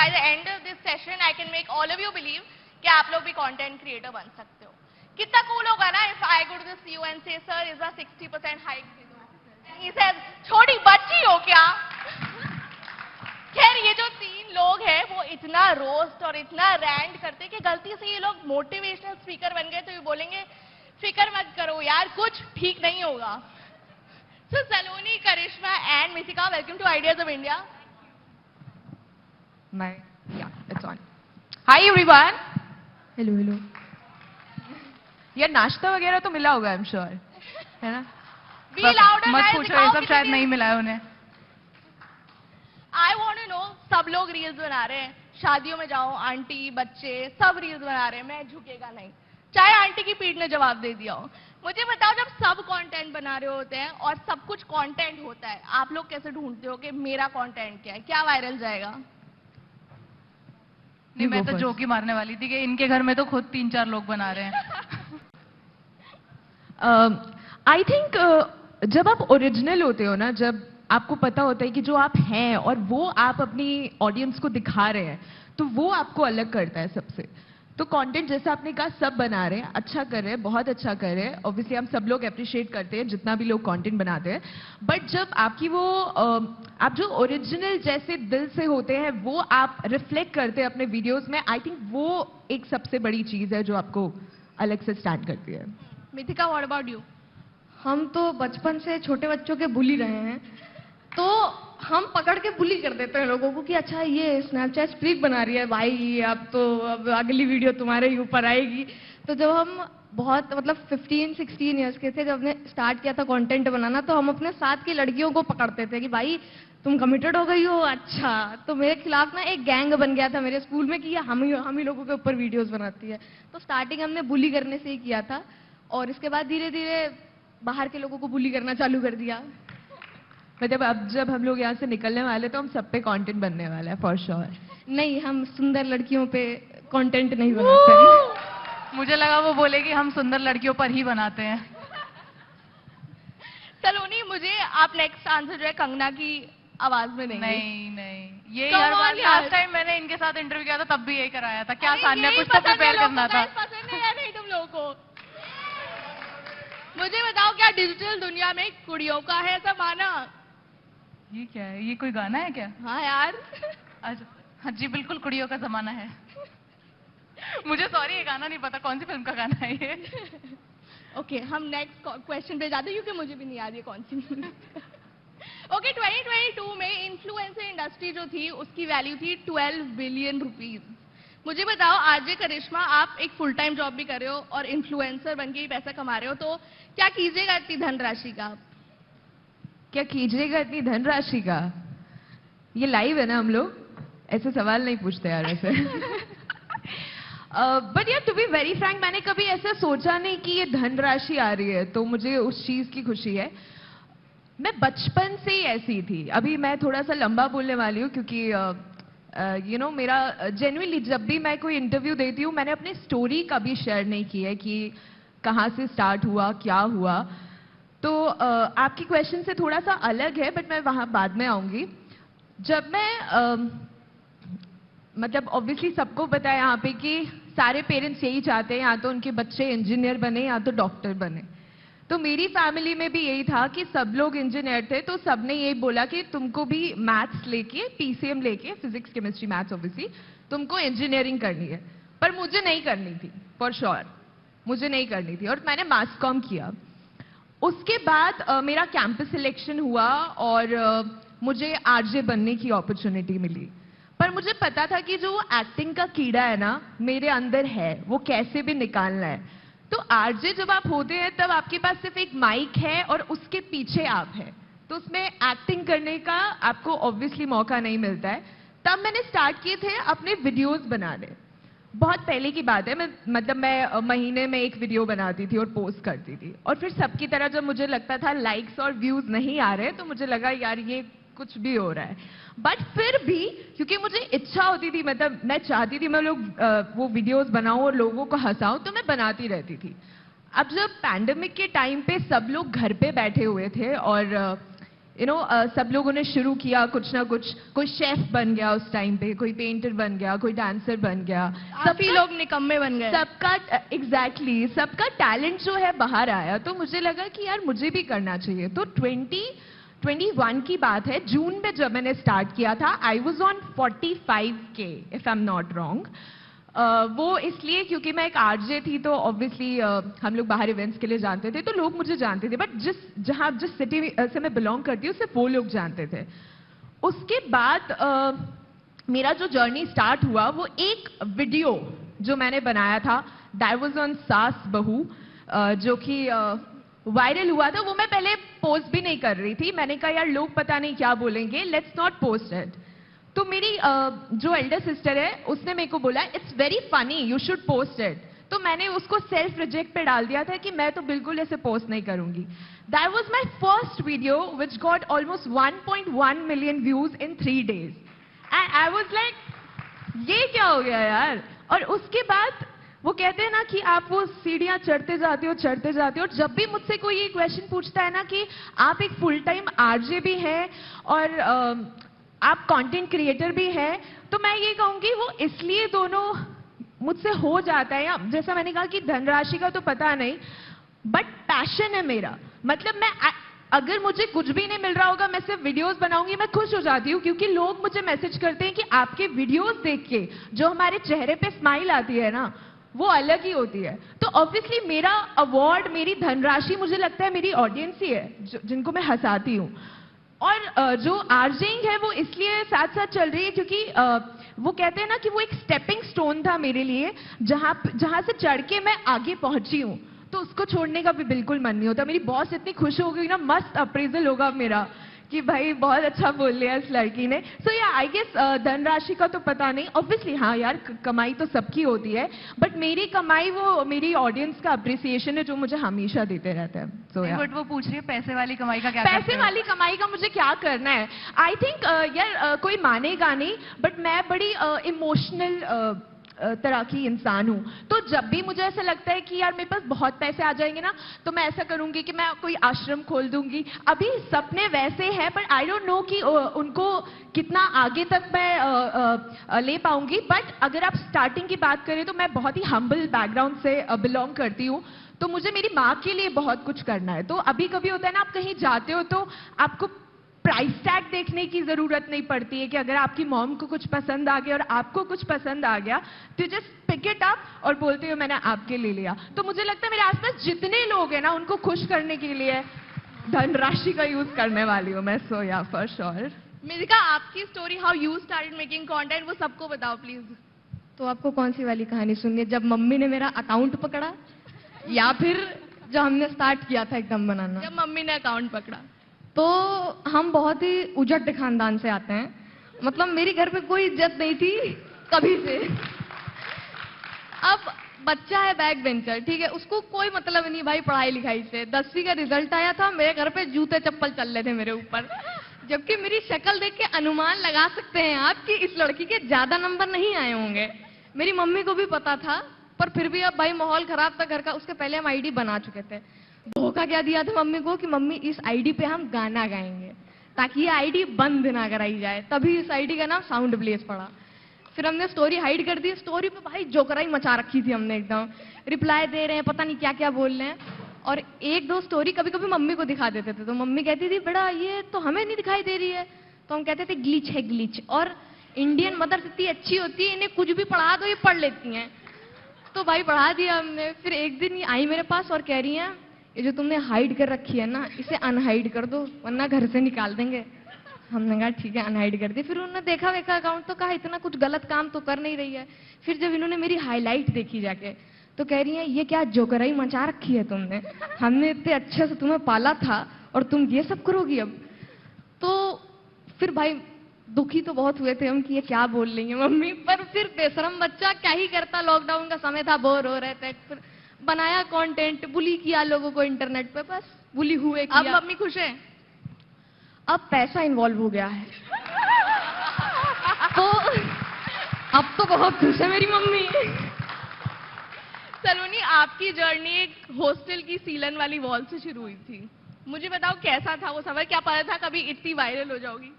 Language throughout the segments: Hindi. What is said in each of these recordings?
by the end of this session, I can make all of you believe कि आप लोग भी content creator बन सकते हो. कितना cool होगा ना if I go to the CEO and say, sir, is a 60% hike? And he says, छोटी बच्ची हो क्या? खैर ये जो तीन लोग हैं वो इतना रोस्ट और इतना रैंड करते कि गलती से ये लोग मोटिवेशनल स्पीकर बन गए तो ये बोलेंगे फिक्र मत करो यार कुछ ठीक नहीं होगा. So Saloni, Karishma and Mithika, welcome to Ideas of India. Yeah, it's on. Hi everyone. Hello. यार नाश्ता वगैरह तो मिला होगा, I'm sure, है ना? Be louder, मत guys, पूछो, दिखाओ ये सब कितने शायद नहीं मिला है उन्हें. I want to know, सब लोग रील्स बना रहे हैं, शादियों में जाओ, आंटी बच्चे सब रील्स बना रहे हैं, मैं झुकेगा नहीं, चाहे आंटी की पीठ ने जवाब दे दिया हो. मुझे बताओ, जब सब कंटेंट बना रहे होते हैं और सब कुछ कंटेंट होता है, आप लोग कैसे ढूंढते हो कि मेरा कंटेंट क्या है, क्या वायरल जाएगा? नहीं, मैं तो जोक ही मारने वाली थी कि इनके घर में तो खुद 3-4 लोग बना रहे हैं. आई थिंक जब आप ओरिजिनल होते हो ना, जब आपको पता होता है कि जो आप हैं और वो आप अपनी ऑडियंस को दिखा रहे हैं, तो वो आपको अलग करता है सबसे. तो कंटेंट जैसा आपने कहा सब बना रहे हैं, अच्छा कर रहे हैं, बहुत अच्छा कर रहे हैं. ऑब्वियसली हम सब लोग अप्रिशिएट करते हैं जितना भी लोग कंटेंट बनाते हैं. बट जब आपकी वो आप जो ओरिजिनल जैसे दिल से होते हैं वो आप रिफ्लेक्ट करते हैं अपने वीडियोस में, आई थिंक वो एक सबसे बड़ी चीज है जो आपको अलग से स्टैंड करती है. मिथिका, व्हाट अबाउट यू? हम तो बचपन से छोटे बच्चों के बुली रहे हैं, तो हम पकड़ के बुली कर देते हैं लोगों को कि अच्छा ये स्नैपचैट स्ट्रीक बना रही है भाई, अब अगली वीडियो तुम्हारे ही ऊपर आएगी. तो जब हम बहुत मतलब 15-16 ईयर्स के थे, जब हमने स्टार्ट किया था कंटेंट बनाना, तो हम अपने साथ की लड़कियों को पकड़ते थे कि भाई तुम कमिटेड हो गई हो. अच्छा, तो मेरे खिलाफ ना एक गैंग बन गया था मेरे स्कूल में कि हम ही लोगों के ऊपर वीडियोस बनाती है. तो स्टार्टिंग हमने बुली करने से ही किया था और इसके बाद धीरे धीरे बाहर के लोगों को बुली करना चालू कर दिया. मतलब अब जब हम लोग यहाँ से निकलने वाले तो हम सब पे कंटेंट बनने वाला है फॉर श्योर. नहीं, हम सुंदर लड़कियों पे कंटेंट नहीं बनाते हैं. मुझे लगा वो बोलेगी हम सुंदर लड़कियों पर ही बनाते हैं. सलोनी, मुझे आप नेक्स्ट आंसर जो है कंगना की आवाज में देंगे. नहीं, ये हर बार लास्ट टाइम मैंने इनके साथ इंटरव्यू किया था तब भी यही कराया था. क्या सान्या, कुछ तो प्रिपेयर करना था. पसंद नहीं है नहीं तुम लोगों को. मुझे बताओ, क्या डिजिटल दुनिया में कुड़ियों का है जमाना? ये क्या है? ये कोई गाना है क्या? हाँ यार. अच्छा, हाँ जी, बिल्कुल कुड़ियों का जमाना है. मुझे सॉरी, ये गाना नहीं पता कौन सी फिल्म का गाना है ये. ओके, हम नेक्स्ट क्वेश्चन पे जाते हैं क्योंकि मुझे भी नहीं याद ये कौन सी. ओके, 2022 में इन्फ्लुएंसर इंडस्ट्री जो थी उसकी वैल्यू थी 12 बिलियन रुपीज. मुझे बताओ, आरजे करिश्मा, आप एक फुल टाइम जॉब भी कर रहे हो और इन्फ्लुएंसर बन के ही पैसा कमा रहे हो, तो क्या कीजिएगा इतनी धनराशि का? क्या कीजिएगा इतनी धनराशि का? ये लाइव है ना, हम लोग ऐसे सवाल नहीं पूछते यार ऐसे. बट यार टू बी वेरी फ्रैंक, मैंने कभी ऐसा सोचा नहीं कि ये धनराशि आ रही है, तो मुझे उस चीज की खुशी है. मैं बचपन से ही ऐसी थी. अभी मैं थोड़ा सा लंबा बोलने वाली हूँ क्योंकि यू नो मेरा जेन्युइनली जब भी मैं कोई इंटरव्यू देती हूँ, मैंने अपनी स्टोरी कभी शेयर नहीं की है कि कहाँ से स्टार्ट हुआ, क्या हुआ. तो आपकी क्वेश्चन से थोड़ा सा अलग है, बट मैं वहां बाद में आऊंगी. जब मैं मतलब ऑब्वियसली सबको पता है यहाँ पे कि सारे पेरेंट्स यही चाहते हैं, या तो उनके बच्चे इंजीनियर बने या तो डॉक्टर बने. तो मेरी फैमिली में भी यही था कि सब लोग इंजीनियर थे, तो सबने यही बोला कि तुमको भी मैथ्स लेके, पीसीएम लेके, फिजिक्स केमिस्ट्री मैथ्स ऑब्वियसली, तुमको इंजीनियरिंग करनी है. पर मुझे नहीं करनी थी, फॉर श्योर मुझे नहीं करनी थी, और मैंने मास कॉम किया. उसके बाद मेरा कैंपस सिलेक्शन हुआ और मुझे आरजे बनने की अपॉर्चुनिटी मिली. पर मुझे पता था कि जो एक्टिंग का कीड़ा है ना मेरे अंदर है, वो कैसे भी निकालना है. तो आरजे जब आप होते हैं तब आपके पास सिर्फ एक माइक है और उसके पीछे आप हैं, तो उसमें एक्टिंग करने का आपको ऑब्वियसली मौका नहीं मिलता है. तब मैंने स्टार्ट किए थे अपने वीडियोस बनाने. बहुत पहले की बात है, मैं महीने में एक वीडियो बनाती थी और पोस्ट करती थी. और फिर सबकी तरह जब मुझे लगता था लाइक्स और व्यूज नहीं आ रहे, तो मुझे लगा यार ये कुछ भी हो रहा है. बट फिर भी क्योंकि मुझे इच्छा होती थी, मतलब मैं चाहती थी मैं वो वीडियोस बनाऊं और लोगों को हंसाऊं, तो मैं बनाती रहती थी. अब जब पैंडेमिक के टाइम पे सब लोग घर पे बैठे हुए थे और सब लोगों ने शुरू किया कुछ ना कुछ, कोई शेफ बन गया उस टाइम पे, कोई पेंटर बन गया, कोई डांसर बन गया, सभी लोग निकम्मे बन गए। सबका एग्जैक्टली सबका टैलेंट जो है बाहर आया। तो मुझे लगा कि यार मुझे भी करना चाहिए। तो 2021 की बात है, जून में जब मैंने स्टार्ट किया था, I was on 45K if I am not wrong. वो इसलिए क्योंकि मैं एक आरजे थी, तो ऑब्वियसली हम लोग बाहर इवेंट्स के लिए जानते थे, तो लोग मुझे जानते थे। बट जिस सिटी से मैं बिलोंग करती हूँ सिर्फ वो लोग जानते थे। उसके बाद मेरा जो जर्नी स्टार्ट हुआ, वो एक वीडियो जो मैंने बनाया था, दैट वाज ऑन सास बहू, जो कि वायरल हुआ था। वो मैं पहले पोस्ट भी नहीं कर रही थी, मैंने कहा यार लोग पता नहीं क्या बोलेंगे, लेट्स नॉट पोस्ट इट। तो मेरी जो एल्डर सिस्टर है उसने मेरे को बोला it's very funny, you should post it. तो मैंने उसको सेल्फ रिजेक्ट पे डाल दिया था कि मैं तो बिल्कुल ऐसे पोस्ट नहीं करूंगी। That was my first video which got almost 1.1 million views in 3 days and I was like ये क्या हो गया यार। और उसके बाद वो कहते हैं ना कि आप वो सीढ़ियां चढ़ते जाते हो चढ़ते जाते हो। जब भी मुझसे कोई ये क्वेश्चन पूछता है ना कि आप एक फुल टाइम आरजे भी हैं और आप कंटेंट क्रिएटर भी हैं, तो मैं ये कहूंगी वो इसलिए दोनों मुझसे हो जाता है। या जैसा मैंने कहा कि धनराशि का तो पता नहीं, बट पैशन है मेरा। मतलब मैं अगर मुझे कुछ भी नहीं मिल रहा होगा, मैं सिर्फ वीडियोस बनाऊंगी, मैं खुश हो जाती हूँ, क्योंकि लोग मुझे मैसेज करते हैं कि आपके वीडियोस देख के जो हमारे चेहरे पे स्माइल आती है ना, वो अलग ही होती है। तो ऑब्वियसली मेरा अवार्ड, मेरी धनराशि मुझे लगता है मेरी ऑडियंस ही है, जिनको मैं हंसाती हूँ। और जो आरजेइंग है वो इसलिए साथ साथ चल रही है क्योंकि वो कहते हैं ना कि वो एक स्टेपिंग स्टोन था मेरे लिए, जहां से चढ़ के मैं आगे पहुंची हूँ। तो उसको छोड़ने का भी बिल्कुल मन नहीं होता। मेरी बॉस इतनी खुश हो गई ना, मस्त अप्रेजल होगा मेरा कि भाई बहुत अच्छा बोल लिया इस लड़की ने। सो या आई गेस धनराशि का तो पता नहीं, ऑब्वियसली हाँ यार कमाई तो सबकी होती है, बट मेरी कमाई वो मेरी ऑडियंस का अप्रिसिएशन है जो मुझे हमेशा देते रहते हैं। सो यार बट वो पूछ रही है पैसे वाली कमाई का क्या पैसे वाली कमाई का मुझे क्या करना है। आई थिंक यार कोई मानेगा नहीं, बट मैं बड़ी इमोशनल तरह की इंसान हूँ। तो जब भी मुझे ऐसा लगता है कि यार मेरे पास बहुत पैसे आ जाएंगे ना, तो मैं ऐसा करूंगी कि मैं कोई आश्रम खोल दूंगी। अभी सपने वैसे हैं, पर आई डोंट नो कि उनको कितना आगे तक मैं ले पाऊंगी। बट अगर आप स्टार्टिंग की बात करें तो मैं बहुत ही हम्बल बैकग्राउंड से बिलोंग करती हूँ, तो मुझे मेरी माँ के लिए बहुत कुछ करना है। तो अभी कभी होता है ना, आप कहीं जाते हो तो आपको प्राइस टैग देखने की जरूरत नहीं पड़ती है कि अगर आपकी मॉम को कुछ पसंद आ गया और आपको कुछ पसंद आ गया तो जस्ट पिक इट अप और बोलते हो मैंने आपके ले लिया। तो मुझे लगता है मेरे आसपास जितने लोग हैं ना, उनको खुश करने के लिए धनराशि का यूज करने वाली हूँ मैं। सो या फॉर श्योर। मिल्का, आपकी story how you started making content वो सबको बताओ प्लीज। तो आपको कौन सी वाली कहानी सुननी है, जब मम्मी ने मेरा अकाउंट पकड़ा या फिर जब हमने स्टार्ट किया था एकदम बनाना? जब मम्मी ने अकाउंट पकड़ा। तो हम बहुत ही उजट खानदान से आते हैं, मतलब मेरी घर पे कोई इज्जत नहीं थी कभी से। अब बच्चा है बैक बेंचर, ठीक है, उसको कोई मतलब नहीं भाई पढ़ाई लिखाई से। 10वीं का रिजल्ट आया था, मेरे घर पे जूते चप्पल चल रहे थे मेरे ऊपर, जबकि मेरी शक्ल देख के अनुमान लगा सकते हैं आप कि इस लड़की के ज्यादा नंबर नहीं आए होंगे। मेरी मम्मी को भी पता था, पर फिर भी अब भाई माहौल खराब था घर का। उसके पहले हम आईडी बना चुके थे। धोखा क्या दिया था मम्मी को कि मम्मी इस आईडी पे हम गाना गाएंगे ताकि ये आईडी बंद ना कराई जाए, तभी इस आईडी का नाम साउंड ब्लेज पड़ा। फिर हमने स्टोरी हाइड कर दी। स्टोरी पे भाई जोकराई मचा रखी थी हमने, एकदम रिप्लाई दे रहे हैं, पता नहीं क्या क्या बोल रहे हैं। और एक दो स्टोरी कभी कभी मम्मी को दिखा देते थे, तो मम्मी कहती थी बेटा ये तो हमें नहीं दिखाई दे रही है, तो हम कहते थे ग्लिच है ग्लिच। और इंडियन मदर्स इतनी अच्छी होती है, इन्हें कुछ भी पढ़ा दो ये पढ़ लेती हैं। तो भाई पढ़ा दिया हमने। फिर एक दिन ये आई मेरे पास और कह रही है ये जो तुमने हाइड कर रखी है ना, इसे अनहाइड कर दो वरना घर से निकाल देंगे। हमने कहा ठीक है अनहाइड कर दी। फिर उन्होंने देखा वेखा अकाउंट, तो कहा इतना कुछ गलत काम तो कर नहीं रही है। फिर जब इन्होंने मेरी हाईलाइट देखी जाके, तो कह रही है ये क्या जोकराई मचा रखी है तुमने, हमने इतने अच्छे से तुम्हें पाला था और तुम ये सब करोगी अब। तो फिर भाई दुखी तो बहुत हुए थे हम कि ये क्या बोल रही है मम्मी, पर फिर बेशरम बच्चा क्या ही करता, लॉकडाउन का समय था, बोर हो रहे थे, फिर बनाया कंटेंट, बुली किया लोगों को इंटरनेट पे, बस बुली हुए किया। अब मम्मी खुश है? अब पैसा इन्वॉल्व हो गया है तो अब तो बहुत खुश है मेरी मम्मी। सलोनी, आपकी जर्नी एक हॉस्टल की सीलन वाली वॉल से शुरू हुई थी। मुझे बताओ कैसा था वो सफर, क्या पता था कभी इतनी वायरल हो जाओगी?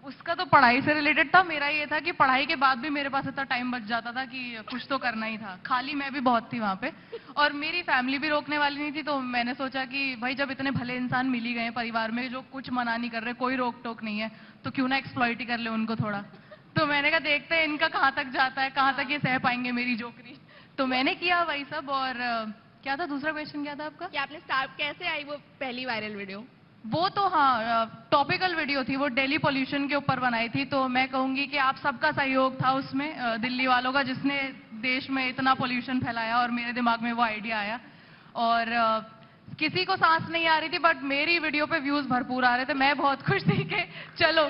उसका तो पढ़ाई से रिलेटेड था, मेरा ये था कि पढ़ाई के बाद भी मेरे पास इतना टाइम बच जाता था कि कुछ तो करना ही था। खाली मैं भी बहुत थी वहां पे, और मेरी फैमिली भी रोकने वाली नहीं थी, तो मैंने सोचा कि भाई जब इतने भले इंसान मिल ही गए परिवार में जो कुछ मना नहीं कर रहे, कोई रोक टोक नहीं है, तो क्यों ना एक्सप्लॉइट ही कर ले उनको थोड़ा। तो मैंने कहा देखते हैं इनका कहाँ तक जाता है, कहाँ तक ये सह पाएंगे मेरी जोकरी। तो मैंने किया वही सब। और क्या था दूसरा क्वेश्चन, क्या था आपका? कि आपने स्टार्ट कैसे आई वो पहली वायरल वीडियो? वो तो हाँ टॉपिकल वीडियो थी, वो दिल्ली पोल्यूशन के ऊपर बनाई थी। तो मैं कहूंगी कि आप सबका सहयोग था उसमें, दिल्ली वालों का, जिसने देश में इतना पोल्यूशन फैलाया, और मेरे दिमाग में वो आइडिया आया। और किसी को सांस नहीं आ रही थी, बट मेरी वीडियो पे व्यूज भरपूर आ रहे थे। मैं बहुत खुश थी कि चलो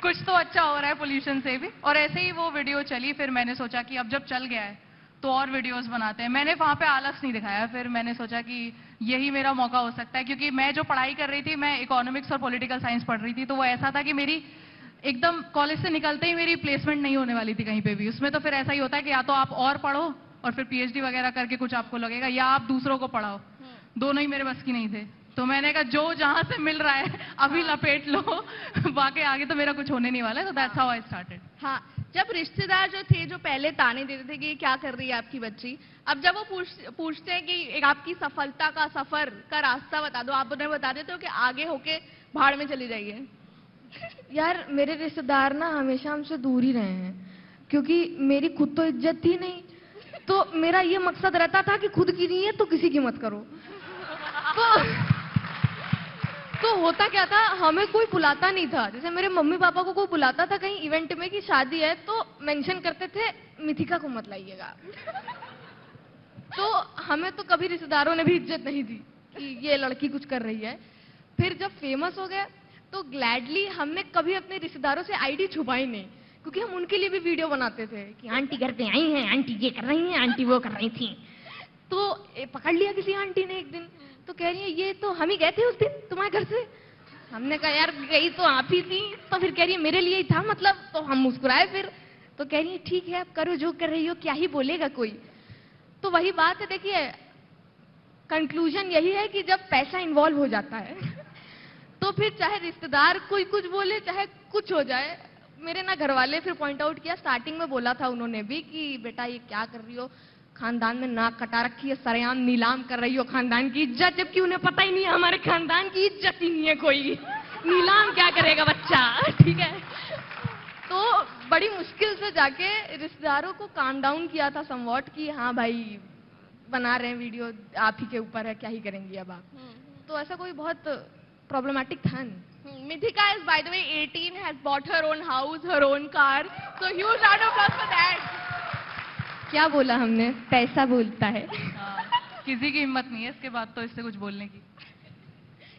कुछ तो अच्छा हो रहा है पोल्यूशन से भी। और ऐसे ही वो वीडियो चली। फिर मैंने सोचा कि अब जब चल गया है तो और वीडियोस बनाते हैं। मैंने वहां पे आलस नहीं दिखाया। फिर मैंने सोचा कि यही मेरा मौका हो सकता है, क्योंकि मैं जो पढ़ाई कर रही थी, मैं इकोनॉमिक्स और पॉलिटिकल साइंस पढ़ रही थी, तो वो ऐसा था कि मेरी एकदम कॉलेज से निकलते ही मेरी प्लेसमेंट नहीं होने वाली थी कहीं पे भी। उसमें तो फिर ऐसा ही होता है कि या तो आप और पढ़ो और फिर पीएचडी वगैरह करके कुछ आपको लगेगा, या आप दूसरों को पढ़ाओ। दोनों ही मेरे बस की नहीं थे। तो मैंने कहा जो जहां से मिल रहा है अभी लपेट लो, बाकी आगे तो मेरा कुछ होने नहीं वाला है। तो दैट्स हाउ आई स्टार्टेड। हाँ, जब रिश्तेदार जो थे, जो पहले ताने देते थे कि क्या कर रही है आपकी बच्ची, अब जब वो पूछते हैं कि एक आपकी सफलता का सफर का रास्ता बता दो, आप उन्हें बता देते हो कि आगे होके भाड़ में चली जाइए? यार मेरे रिश्तेदार ना हमेशा हमसे दूर ही रहे हैं, क्योंकि मेरी खुद तो इज्जत थी नहीं। तो मेरा ये मकसद रहता था कि खुद की नहीं है तो किसी की मत करो। तो होता क्या था, हमें कोई बुलाता नहीं था। जैसे मेरे मम्मी पापा को कोई बुलाता था कहीं इवेंट में कि शादी है, तो मेंशन करते थे मिथिका को मत लाइएगा। तो हमें तो कभी रिश्तेदारों ने भी इज्जत नहीं दी कि ये लड़की कुछ कर रही है। फिर जब फेमस हो गए तो ग्लैडली हमने कभी अपने रिश्तेदारों से आईडी छुपाई नहीं, क्योंकि हम उनके लिए भी वीडियो बनाते थे कि आंटी घर पे आई हैं, आंटी ये कर रही हैं, आंटी वो कर रही थी। तो पकड़ लिया किसी आंटी ने एक दिन, तो कह रही है ये तो हम ही गए थे उस दिन तुम्हारे घर से। हमने कहा यार गई तो आप ही थी। तो फिर कह रही है मेरे लिए ही था मतलब। तो हम मुस्कुराए फिर। तो कह रही है ठीक है आप करो जो कर रही हो, क्या ही बोलेगा कोई। तो वही बात है, देखिए कंक्लूजन यही है कि जब पैसा इन्वॉल्व हो जाता है तो फिर चाहे रिश्तेदार कोई कुछ बोले, चाहे कुछ हो जाए। मेरे ना घर वाले फिर पॉइंट आउट किया, स्टार्टिंग में बोला था उन्होंने भी कि बेटा ये क्या कर रही हो, खानदान में नाक कटा रखी है, सरेआम नीलाम कर रही हो खानदान की इज्जत, जबकि उन्हें पता ही नहीं है हमारे खानदान की इज्जत ही नहीं है कोई। नीलाम क्या करेगा बच्चा, ठीक है। तो बड़ी मुश्किल से जाके रिश्तेदारों को काम डाउन किया था समवॉट कि हाँ भाई बना रहे हैं वीडियो, आप ही के ऊपर है, क्या ही करेंगी अब आप। तो ऐसा कोई बहुत प्रॉब्लमेटिक था नहीं। मिथिका is by the way 18, has bought her own house, her own car, so huge round of applause for that. क्या बोला हमने, पैसा बोलता है। किसी की हिम्मत नहीं है इसके बाद तो इससे कुछ बोलने की।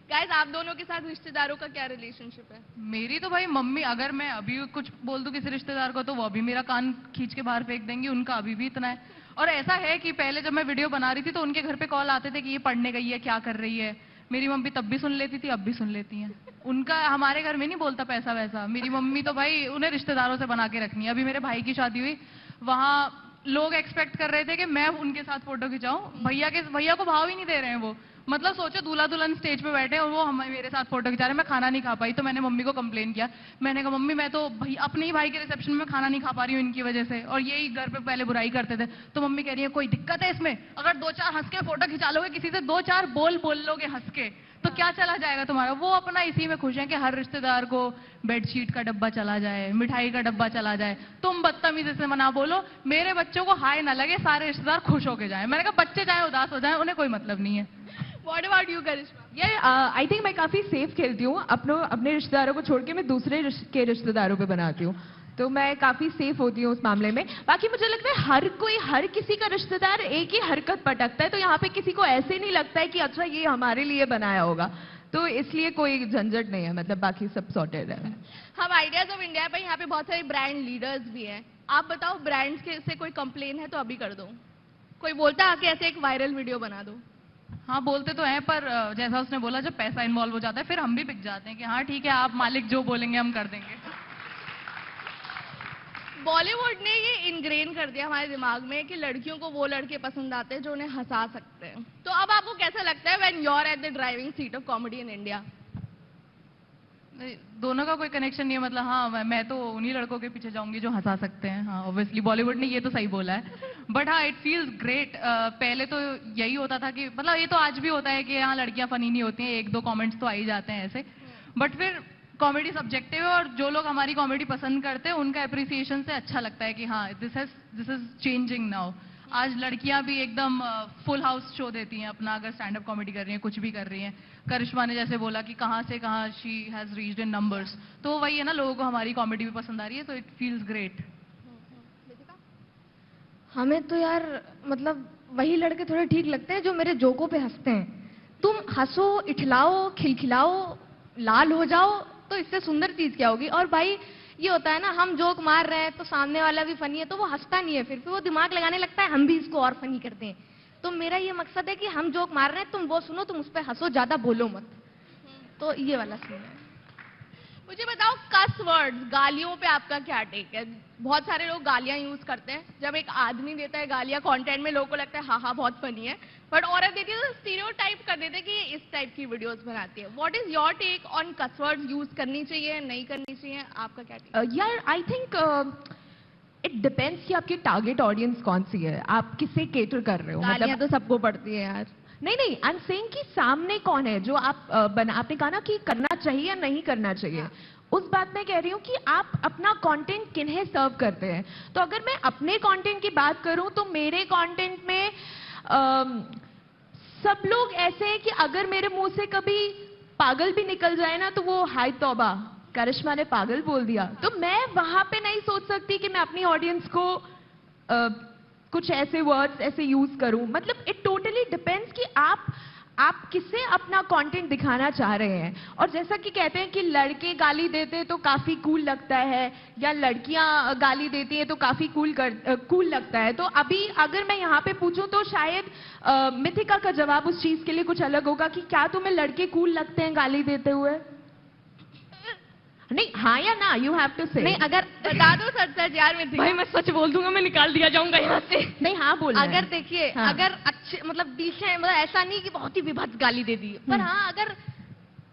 गाइस आप दोनों के साथ रिश्तेदारों का क्या रिलेशनशिप है? मेरी तो भाई मम्मी, अगर मैं अभी कुछ बोल दूं किसी रिश्तेदार को तो वो अभी मेरा कान खींच के बाहर फेंक देंगी, उनका अभी भी इतना है। और ऐसा है कि पहले जब मैं वीडियो बना रही थी तो उनके घर पे कॉल आते थे कि ये पढ़ने गई है, क्या कर रही है। मेरी मम्मी तब भी सुन लेती थी, अब भी सुन लेती हैं। उनका हमारे घर में नहीं बोलता पैसा वैसा। मेरी मम्मी तो भाई उन्हें रिश्तेदारों से बना के रखनी है। अभी मेरे भाई की शादी हुई, वहां लोग एक्सपेक्ट कर रहे थे कि मैं उनके साथ फोटो खिंचाऊं। भैया को भाव ही नहीं दे रहे हैं वो। मतलब सोचो दूल्हा दुल्हन स्टेज पे बैठे और वो मेरे साथ फोटो खिंचा रहे हैं, मैं खाना नहीं खा पाई। तो मैंने मम्मी को कंप्लेन किया। मैंने कहा मम्मी मैं तो अपने ही भाई के रिसेप्शन में खाना नहीं खा पा रही हूँ इनकी वजह से, और यही घर पे पहले बुराई करते थे। तो मम्मी कह रही है कोई दिक्कत है इसमें? अगर 2-4 हंस के फोटो खिंचा लोगे, किसी से 2-4 बोल लोगे हंस के, तो क्या चला जाएगा तुम्हारा। वो अपना इसी में खुश है कि हर रिश्तेदार को बेडशीट का डब्बा चला जाए, मिठाई का डब्बा चला जाए। तुम बदतमीजी से मना बोलो, मेरे बच्चों को हाय ना लगे, सारे रिश्तेदार खुश होके जाए। मैंने कहा बच्चे चाहे उदास हो जाए, उन्हें कोई मतलब नहीं है। What about you, करिश्मा? आई थिंक मैं काफी सेफ खेलती हूँ। अपने रिश्तेदारों को छोड़ के मैं दूसरे के रिश्तेदारों पे बनाती हूँ, तो मैं काफी सेफ होती हूँ उस मामले में। बाकी मुझे लगता है हर किसी का रिश्तेदार एक ही हरकत पटकता है, तो यहाँ पे किसी को ऐसे नहीं लगता है कि अच्छा ये हमारे लिए बनाया होगा, तो इसलिए कोई झंझट नहीं है। मतलब बाकी सब सॉर्टेड है। हम आइडियाज ऑफ इंडिया पर यहाँ पे बहुत सारे ब्रांड लीडर्स भी हैं। आप बताओ ब्रांड्स के से कोई कंप्लेन है तो अभी कर दो। कोई बोलता है आके ऐसे एक वायरल वीडियो बना दो। हाँ बोलते तो हैं, पर जैसा उसने बोला जब पैसा इन्वॉल्व हो जाता है फिर हम भी बिक जाते हैं कि हाँ ठीक है आप मालिक जो बोलेंगे हम कर देंगे। बॉलीवुड ने ये इनग्रेन कर दिया हमारे दिमाग में कि लड़कियों को वो लड़के पसंद आते हैं जो उन्हें हंसा सकते हैं। तो अब आपको कैसा लगता है when you are at the driving seat of comedy in India? दोनों का कोई कनेक्शन नहीं है, मतलब हाँ मैं तो उन्हीं लड़कों के पीछे जाऊंगी जो हंसा सकते हैं। हाँ ऑब्वियसली बॉलीवुड ने ये तो सही बोला है, बट हाँ इट फील्स ग्रेट। पहले तो यही होता था कि मतलब ये तो आज भी होता है कि हाँ लड़कियां फनी नहीं होती हैं, एक दो कमेंट्स तो आ ही जाते हैं ऐसे, बट फिर कॉमेडी सब्जेक्टिव है और जो लोग हमारी कॉमेडी पसंद करते हैं उनका अप्रिसिएशन से अच्छा लगता है कि हाँ दिस इज चेंजिंग नाउ। आज लड़कियां भी एकदम फुल हाउस शो देती हैं अपना, अगर स्टैंड अप कॉमेडी कर रही हैं, कुछ भी कर रही हैं। करिश्मा ने जैसे बोला कि कहाँ से कहाँ she has reached in numbers, तो वही है ना, लोगों को हमारी कॉमेडी भी पसंद आ रही है, तो इट फील्स ग्रेट। हमें तो यार मतलब वही लड़के थोड़े ठीक लगते हैं जो मेरे जोकों पे हंसते हैं। तुम हंसो, इठलाओ, खिलखिलाओ, लाल हो जाओ, तो इससे सुंदर चीज क्या होगी। और भाई ये होता है ना, हम जोक मार रहे हैं तो सामने वाला भी फनी है तो वो हंसता नहीं है, फिर वो दिमाग लगाने लगता है हम भी इसको और फनी करते हैं। तो मेरा ये मकसद है कि हम जोक मार रहे हैं, तुम वो सुनो, तुम उस पर हंसो, ज्यादा बोलो मत। तो ये वाला सीन है। मुझे बताओ कस वर्ड्स, गालियों पे आपका क्या टेक है? बहुत सारे लोग गालियां यूज करते हैं। जब एक आदमी देता है गालियां कंटेंट में, लोगों को लगता है हाँ हाँ बहुत फनी है, बट औरत देती है तो स्टीरियोटाइप कर देते हैं कि ये इस टाइप की वीडियोस बनाती है। What is your take on cuss words? Use करनी चाहिए, नहीं करनी चाहिए? आपका क्या टेक? यार आई थिंक इट डिपेंड्स कि आपकी टारगेट ऑडियंस कौन सी है, आप किसे केटर कर रहे हो। गालियां तो सबको पड़ती है यार। नहीं नहीं, आई एम सेइंग कि सामने कौन है जो आप आपने कहा ना कि करना चाहिए या नहीं करना चाहिए, उस बात में कह रही हूँ कि आप अपना कंटेंट किन्हें सर्व करते हैं। तो अगर मैं अपने कंटेंट की बात करूं तो मेरे कंटेंट में सब लोग ऐसे हैं कि अगर मेरे मुंह से कभी पागल भी निकल जाए ना तो वो हाय तौबा, करिश्मा ने पागल बोल दिया, तो मैं वहां पे नहीं सोच सकती कि मैं अपनी ऑडियंस को कुछ ऐसे वर्ड्स ऐसे यूज करूं। मतलब इट टोटली डिपेंड्स कि आप किसे अपना कंटेंट दिखाना चाह रहे हैं। और जैसा कि कहते हैं कि लड़के गाली देते हैं तो काफी कूल लगता है, या लड़कियां गाली देती हैं तो काफी कूल लगता है। तो अभी अगर मैं यहाँ पे पूछूं तो शायद मिथिका का जवाब उस चीज के लिए कुछ अलग होगा कि क्या तुम्हें लड़के कूल लगते हैं गाली देते हुए? नहीं, हाँ या ना, यू हैव टू से। नहीं, अगर बता दो सच सच यार। भाई मैं सच बोल दूंगा, मैं निकाल दिया जाऊंगा यहाँ से। नहीं, हाँ बोल। अगर देखिए, हाँ। अगर अच्छे मतलब दिल मतलब ऐसा नहीं कि बहुत ही विभत्स गाली दे दी, पर हाँ अगर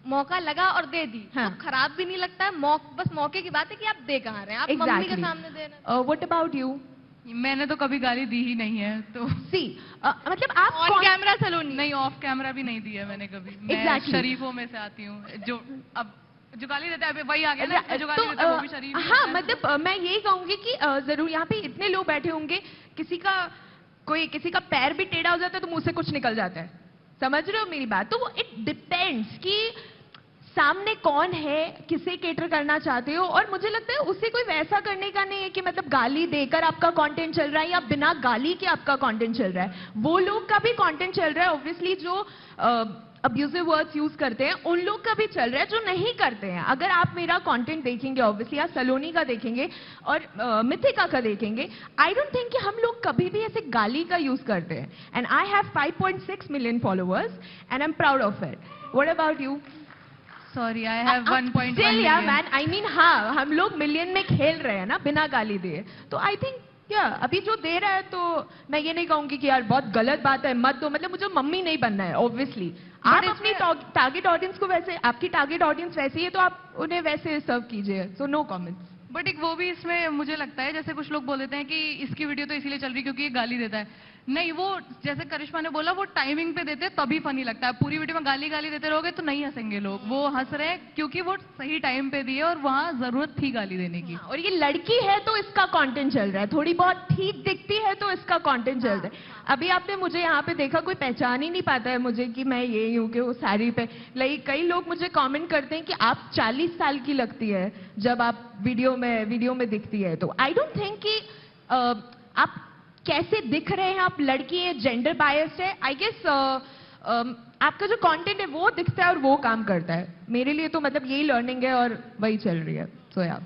मौका लगा और दे दी हाँ। तो खराब भी नहीं लगता है। बस मौके की बात है कि आप दे कहाँ रहे हैं, आप मम्मी के सामने दे रहे हैं। What about you? मैंने तो कभी गाली दी ही नहीं है, तो सी मतलब आप ऑन कैमरा सलोनी? नहीं, ऑफ कैमरा भी नहीं दी है मैंने कभी। मैं Exactly. शरीफों में से आती हूँ, जो गाली देते हैं अभी वही आ गया ना, जो गाली देते हैं वो भी शरीफ ही हाँ होता है। मतलब मैं यही कहूंगी कि जरूर यहाँ पे इतने लोग बैठे होंगे, किसी का पैर भी टेढ़ा हो जाता है तो मुंह से कुछ निकल जाता है, समझ रहे हो मेरी बात? तो वो इट डिपेंड्स कि सामने कौन है, किसे केटर करना चाहते हो। और मुझे लगता है उसे कोई वैसा करने का नहीं है कि मतलब गाली देकर आपका कंटेंट चल रहा है या बिना गाली के आपका कंटेंट चल रहा है। वो लोग का भी कंटेंट चल रहा है ऑब्वियसली, जो अब्यूजिव वर्ड्स यूज करते हैं उन लोग का भी चल रहा है, जो नहीं करते हैं। अगर आप मेरा कंटेंट देखेंगे ऑब्वियसली, आप सलोनी का देखेंगे और मिथिका का देखेंगे, आई डोंट थिंक कि हम लोग कभी भी ऐसे गाली का यूज करते हैं। And I have 5.6 million followers and I am proud of it. What about you? Sorry, I have 1.1 Still, yeah, million. man, I mean, हाँ हम लोग मिलियन में खेल रहे हैं ना बिना गाली दिए। तो आई थिंक अभी जो दे रहा है, तो मैं ये नहीं कहूंगी कि यार बहुत गलत बात है मत दो, मतलब मुझे मम्मी नहीं बनना है ऑब्वियसली। आप अपनी टारगेट ऑडियंस को वैसे, आपकी टारगेट ऑडियंस वैसी है तो आप उन्हें वैसे सर्व कीजिए। So no comments. बट एक वो भी इसमें मुझे लगता है, जैसे कुछ लोग बोल देते हैं कि इसकी वीडियो तो इसीलिए चल रही है क्योंकि ये गाली देता है। नहीं, वो जैसे करिश्मा ने बोला, वो टाइमिंग पे देते हैं तभी फनी लगता है। पूरी वीडियो में गाली देते रहोगे तो नहीं हंसेंगे लोग। वो हंस रहे हैं क्योंकि वो सही टाइम पे दिए और वहां जरूरत थी गाली देने की। और ये लड़की है तो इसका कंटेंट चल रहा है, थोड़ी बहुत ठीक दिखती है तो इसका कंटेंट चल रहा है। अभी आपने मुझे यहाँ पे देखा, कोई पहचान ही नहीं पाता है मुझे कि मैं ये हूँ कि वो साड़ी पे। कई लोग मुझे कमेंट करते हैं कि आप 40 साल की लगती है जब आप वीडियो में दिखती है। तो आई डोंट थिंक कि आप कैसे दिख रहे हैं, आप लड़की है, जेंडर बायस्ड है। आई गेस आपका जो कंटेंट है वो दिखता है और वो काम करता है। मेरे लिए तो मतलब यही लर्निंग है और वही चल रही है। सो या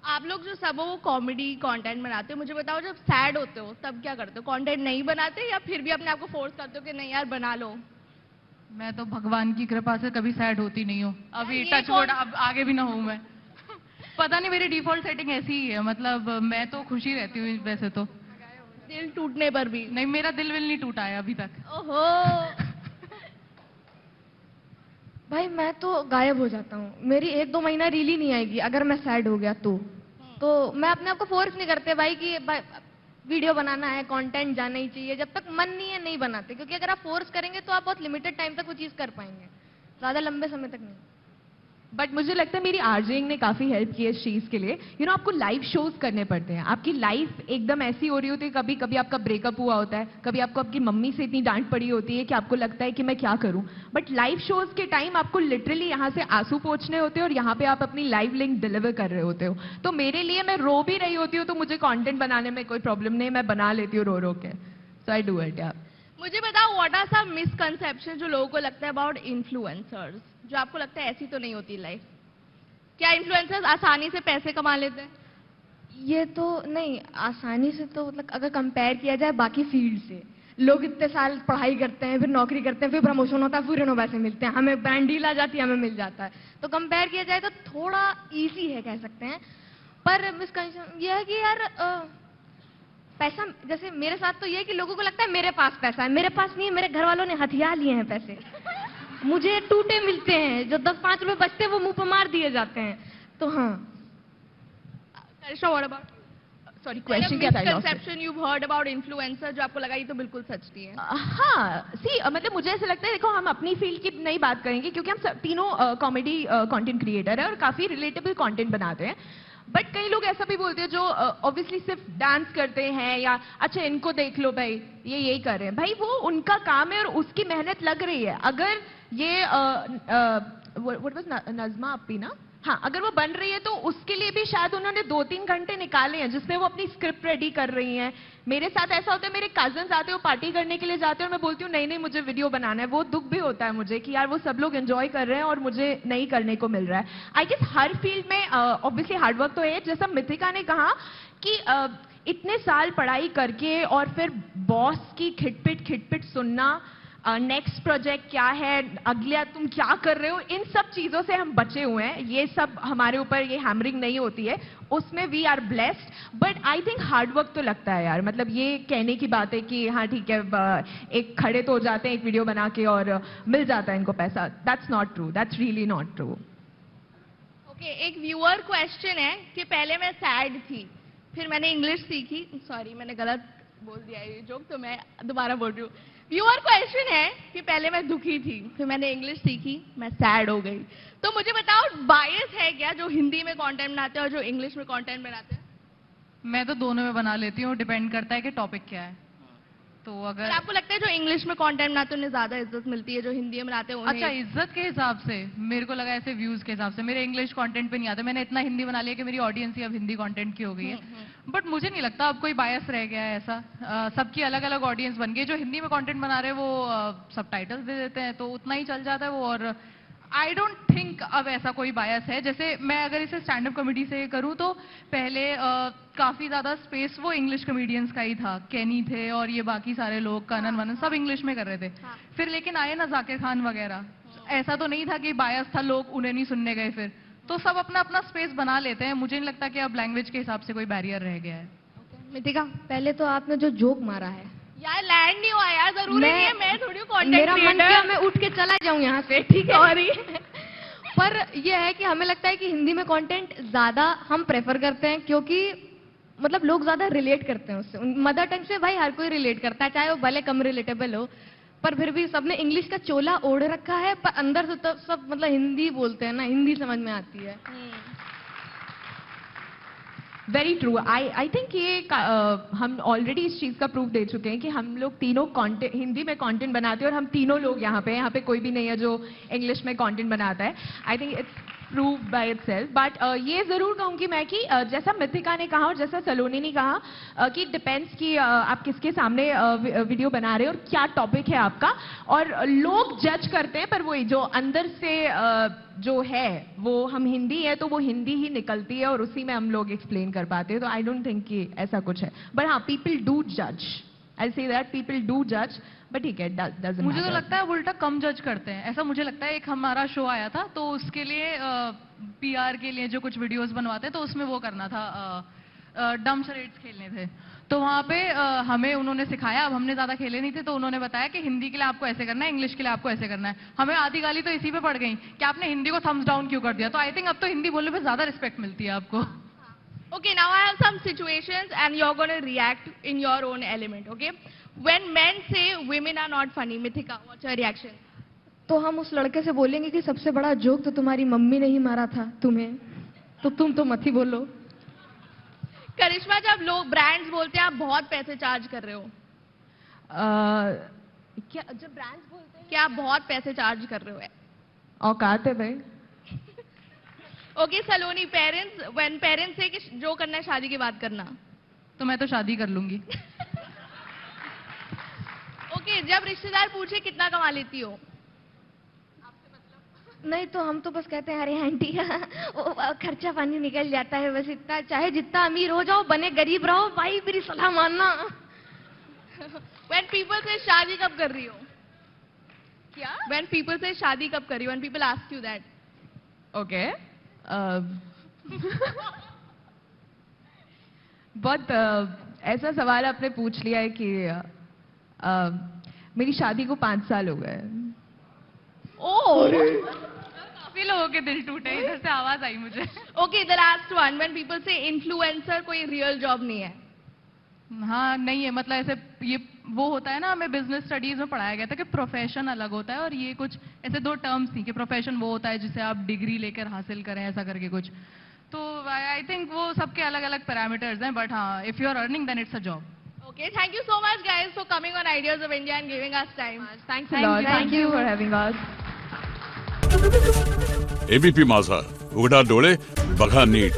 आप लोग जो सब वो कॉमेडी कंटेंट बनाते हो, मुझे बताओ जब सैड होते हो तब क्या करते हो? कंटेंट नहीं बनाते या फिर भी अपने आप को फोर्स करते हो कि नहीं यार बना लो? मैं तो भगवान की कृपा से कभी सैड होती नहीं हूँ। अभी ये टच वुड, अब आगे भी ना हूँ मैं। पता नहीं मेरी डिफॉल्ट सेटिंग ऐसी ही है, मतलब मैं तो खुशी रहती हूँ वैसे तो। दिल टूटने पर भी? नहीं, मेरा दिल विल नहीं टूटा है अभी तक। ओहो। भाई मैं तो गायब हो जाता हूँ, मेरी 1-2 महीना रील ही नहीं आएगी अगर मैं सैड हो गया तो मैं अपने आप को फोर्स नहीं करते भाई कि वीडियो बनाना है, कंटेंट जाना ही चाहिए। जब तक मन नहीं है नहीं बनाते, क्योंकि अगर आप फोर्स करेंगे तो आप बहुत लिमिटेड टाइम तक वो चीज कर पाएंगे, ज्यादा लंबे समय तक नहीं। बट मुझे लगता है मेरी आरजेइंग ने काफी हेल्प की है इस चीज के लिए। यू नो, आपको लाइव शोज करने पड़ते हैं, आपकी लाइफ एकदम ऐसी हो रही होती है, कभी कभी आपका ब्रेकअप हुआ होता है, कभी आपको आपकी मम्मी से इतनी डांट पड़ी होती है कि आपको लगता है कि मैं क्या करूं। बट लाइव शोज के टाइम आपको लिटरली यहाँ से आंसू पोंछने होते हैं और यहाँ पे आप अपनी लाइव लिंक डिलीवर कर रहे होते हो। तो मेरे लिए, मैं रो भी रही होती हूँ तो मुझे कंटेंट बनाने में कोई प्रॉब्लम नहीं, मैं बना लेती हूँ रो रो के। सो आई डू इट। मुझे बताओ, व्हाट आर सम मिसकंसेप्शन जो लोगों को लगता है अबाउट इन्फ्लुएंसर्स, जो आपको लगता है ऐसी तो नहीं होती लाइफ? क्या इन्फ्लुएंसर्स आसानी से पैसे कमा लेते हैं? ये तो नहीं आसानी से, तो मतलब अगर कंपेयर किया जाए बाकी फील्ड से, लोग इतने साल पढ़ाई करते हैं, फिर नौकरी करते हैं, फिर प्रमोशन होता है, फिर उन्हें पैसे मिलते हैं, हमें ब्रांड डील आ जाती है, हमें मिल जाता है। तो कंपेयर किया जाए तो थोड़ा इजी है कह सकते हैं। पर मिसकंसेप्शन ये है कि यार पैसा, जैसे मेरे साथ तो ये है कि लोगों को लगता है मेरे पास पैसा है, मेरे पास नहीं है, मेरे घर वालों ने हथियार लिए हैं पैसे, मुझे टूटे मिलते हैं, जो 10-5 रुपए बचते हैं वो मुंह पर मार दिए जाते हैं। तो हाँ। करिश्मा, व्हाट अबाउट? सॉरी, क्वेश्चन क्या था? Misconception you heard about influencer जो आपको लगा ये तो बिल्कुल सच नहीं है। हाँ, सी मतलब मुझे ऐसा लगता है, देखो हम अपनी फील्ड की नहीं बात करेंगे क्योंकि हम तीनों कॉमेडी कंटेंट क्रिएटर है और काफी रिलेटेबल कंटेंट बनाते हैं। बट कई लोग ऐसा भी बोलते हैं जो ऑब्वियसली सिर्फ डांस करते हैं, या अच्छा इनको देख लो भाई ये यही कर रहे हैं। भाई वो उनका काम है और उसकी मेहनत लग रही है। अगर ये व्हाट वाज नज़मा अपी ना, हाँ, अगर वो बन रही है तो उसके लिए भी शायद उन्होंने 2-3 घंटे निकाले हैं जिसमें वो अपनी स्क्रिप्ट रेडी कर रही हैं। मेरे साथ ऐसा होता है, मेरे कजन्स आते हो पार्टी करने के लिए जाते हैं और मैं बोलती हूँ नहीं नहीं मुझे वीडियो बनाना है। वो दुख भी होता है मुझे कि यार वो सब लोग एंजॉय कर रहे हैं और मुझे नहीं करने को मिल रहा है। आई गेस हर फील्ड में ऑब्वियसली हार्डवर्क तो है। जैसा मिथिका ने कहा कि इतने साल पढ़ाई करके और फिर बॉस की खिटपिट सुनना, नेक्स्ट प्रोजेक्ट क्या है, अगला तुम क्या कर रहे हो, इन सब चीजों से हम बचे हुए हैं। ये सब हमारे ऊपर ये हैमरिंग नहीं होती है, उसमें we are blessed. But I think hard work तो लगता है यार। मतलब ये कहने की बात है कि हाँ ठीक है, एक खड़े तो हो जाते हैं एक वीडियो बना के और मिल जाता है इनको पैसा। That's not true, that's really not true. Okay, एक व्यूअर क्वेश्चन है कि पहले मैं सैड थी, फिर मैंने इंग्लिश सीखी। सॉरी, मैंने गलत बोल दिया ये जोक, तो मैं दोबारा बोल रही हूँ। व्यूअर क्वेश्चन है कि पहले मैं दुखी थी, फिर मैंने इंग्लिश सीखी, मैं सैड हो गई। तो मुझे बताओ, बायस है क्या जो हिंदी में कंटेंट बनाते हैं और जो इंग्लिश में कंटेंट बनाते हैं? मैं तो दोनों में बना लेती हूँ, डिपेंड करता है कि टॉपिक क्या है। तो अगर आपको लगता है जो इंग्लिश में कंटेंट बनाते हैं उन्हें ज्यादा इज्जत मिलती है, जो हिंदी में बनाते हैं उन्हें? अच्छा, इज्जत के हिसाब से मेरे को लगा ऐसे व्यूज के हिसाब से मेरे इंग्लिश कंटेंट पे नहीं आता। मैंने इतना हिंदी बना लिया कि मेरी ऑडियंस ही अब हिंदी कंटेंट की हो गई है। बट मुझे नहीं लगता अब कोई बायस रह गया है ऐसा। सबकी अलग अलग ऑडियंस बन गई। जो हिंदी में कंटेंट बना रहे हैं वो सबटाइटल्स दे देते हैं, तो उतना ही चल जाता है वो। और आई डोंट थिंक अब ऐसा कोई बायस है। जैसे मैं अगर इसे स्टैंड अप कॉमेडी से करूं तो पहले काफी ज्यादा स्पेस वो इंग्लिश कॉमेडियंस का ही था। केनी थे और ये बाकी सारे लोग, कनन वनन, सब इंग्लिश में कर रहे थे। फिर लेकिन आए ना जाकिर खान वगैरह, ऐसा तो नहीं था कि बायस था, लोग उन्हें नहीं सुनने गए। फिर तो सब अपना अपना स्पेस बना लेते हैं। मुझे नहीं लगता कि अब लैंग्वेज के हिसाब से कोई बैरियर रह गया है। मिथिका, पहले तो आपने जो जोक मारा है यार, लैंड नहीं हुआ यार, जरूरी नहीं है मैं थोड़ी कंटेंट मेरा मन क्रिएटर। किया मैं उठ के चला जाऊं यहाँ से, ठीक है? सॉरी। पर यह है कि हमें लगता है कि हिंदी में कंटेंट ज्यादा हम प्रेफर करते हैं, क्योंकि मतलब लोग ज्यादा रिलेट करते हैं उससे। मदर टंग से भाई हर कोई रिलेट करता है, चाहे वो भले कम रिलेटेबल हो, पर फिर भी सबने इंग्लिश का चोला ओढ़ रखा है, पर अंदर से तो सब मतलब हिंदी बोलते हैं ना, हिंदी समझ में आती है। Very true. आई थिंक ये हम ऑलरेडी इस चीज का प्रूफ दे चुके हैं कि हम लोग तीनों कंटेंट हिंदी में कंटेंट बनाते हैं और हम तीनों लोग यहाँ पे कोई भी नहीं है जो इंग्लिश में कंटेंट बनाता है। I think it's prove by itself. But ये जरूर कहूंगी मैं कि जैसा मिथिका ने कहा और जैसा सलोनी ने कहा कि डिपेंड्स कि आप किसके सामने वीडियो बना रहे हो और क्या टॉपिक है आपका। और लोग जज करते हैं, पर वही जो अंदर से जो है वो हम हिंदी है तो वो हिंदी ही निकलती है और उसी में हम लोग एक्सप्लेन कर पाते हैं। तो आई डोंट थिंक कि ऐसा कुछ है। बट हाँ, पीपल डू जज। आई से दैट पीपल डू जज, बट ठीक है, डजंट मुझे तो लगता है वो उल्टा कम जज करते हैं, ऐसा मुझे लगता है। एक हमारा शो आया था तो उसके लिए पीआर के लिए जो कुछ वीडियोस बनवाते हैं तो उसमें वो करना था, डम शरेड्स खेलने थे। तो वहाँ पे हमें उन्होंने सिखाया, अब हमने ज्यादा खेले नहीं थे तो उन्होंने बताया कि हिंदी के लिए आपको ऐसे करना है, इंग्लिश के लिए आपको ऐसे करना है। हमें आधी गाली तो इसी पे पड़ गई कि आपने हिंदी को थम्स डाउन क्यों कर दिया। तो आई थिंक अब तो हिंदी बोलने पे ज्यादा रिस्पेक्ट मिलती है आपको। Okay, now I have some situations and you're going to react in your own element, okay? When men say women are not funny, Mithika, what's your reaction? तो हम उस लड़के से बोलेंगे कि सबसे बड़ा जोक तो तुम्हारी मम्मी ने ही मारा था तुम्हें, तो तुम तो मत ही बोलो। करिश्मा, जब लोग ब्रांड्स बोलते हैं आप बहुत पैसे चार्ज कर रहे हो, क्या जब ब्रांड्स बोलते हैं क्या आप बहुत पैसे चार्ज कर रहे हो? औकात है भाई। Okay Saloni, parents, when parents से कि जो करना है शादी के बाद करना, तो मैं तो शादी कर लूंगी। ओके, जब रिश्तेदार पूछे कितना कमा लेती हो, नहीं तो हम तो बस कहते हैं अरे आंटी वो खर्चा पानी निकल जाता है, बस इतना, चाहे जितना अमीर हो जाओ, बने गरीब रहो, भाई मेरी सलाह मानना। व्हेन पीपल से शादी कब कर रही हो, क्या? व्हेन पीपल से शादी कब कर रही हो, when people ask you that, okay, बहुत ऐसा सवाल आपने पूछ लिया है कि मेरी शादी को 5 साल हो गए। काफी लोगों के दिल टूटे, इधर से आवाज आई मुझे। Okay the last one, when people से इन्फ्लुएंसर कोई रियल जॉब नहीं है, हाँ नहीं है, मतलब ऐसे ये वो होता है ना, हमें बिजनेस स्टडीज में पढ़ाया गया था कि प्रोफेशन अलग होता है और ये कुछ ऐसे 2 टर्म्स थी कि प्रोफेशन वो होता है जिसे आप डिग्री लेकर हासिल करें, ऐसा करके कुछ। तो आई थिंक वो सबके अलग अलग पैरामीटर्स हैं, बट हाँ, if you are earning then it's a job. Okay, thank you so much guys for coming on Ideas of India and giving us time. Thanks a lot. Thank you for having us. ABP माझा, उघडा डोळे बघा नीट.